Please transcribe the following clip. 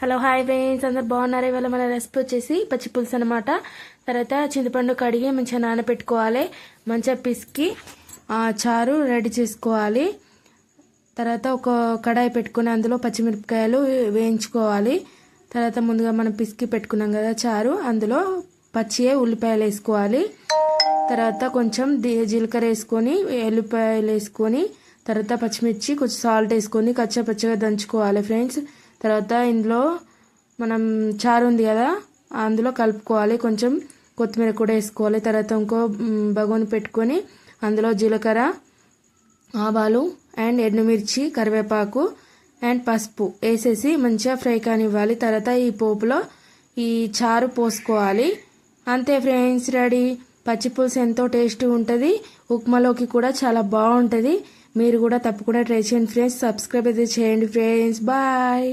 Hello hi friends, అందరు బాగున్నారు. ఇవాళ మన రెసిపీ వచ్చేసి పచ్చి పులుసు అనమాట. తర్వాత చింతపండు కడిగి మంచిగా నానబెట్టుకోవాలి. మంచిగా పిసికి చారు రెడీ చేసుకోవాలి. తర్వాత ఒక కడాయి పెట్టుకుని అందులో పచ్చిమిరపకాయలు వేయించుకోవాలి. తర్వాత ముందుగా మనం పిసికి పెట్టుకున్నాం కదా చారు, అందులో పచ్చియే ఉల్లిపాయలు వేసుకోవాలి. తర్వాత కొంచెం జీలకర్ర వేసుకొని ఎల్లిపాయలు వేసుకొని తర్వాత పచ్చిమిర్చి కొంచెం సాల్ట్ వేసుకొని కచ్చపచ్చగా దంచుకోవాలి ఫ్రెండ్స్. తర్వాత ఇందులో మనం చారు ఉంది కదా అందులో కలుపుకోవాలి. కొంచెం కొత్తిమీర కూడా వేసుకోవాలి. తర్వాత ఇంకో బగోని పెట్టుకొని అందులో జీలకర్ర, ఆవాలు అండ్ ఎండుమిర్చి, కరివేపాకు అండ్ పసుపు వేసేసి మంచిగా ఫ్రై కానివ్వాలి. తర్వాత ఈ పోపులో ఈ చారు పోసుకోవాలి. అంతే ఫ్రెండ్స్, రెడీ. పచ్చి పులుసు ఎంతో టేస్టీ ఉంటుంది. ఉప్మాలోకి కూడా చాలా బాగుంటుంది. మీరు కూడా తప్పకుండా ట్రై చేయండి ఫ్రెండ్స్. సబ్స్క్రైబ్ అయితే చేయండి ఫ్రెండ్స్. బాయ్.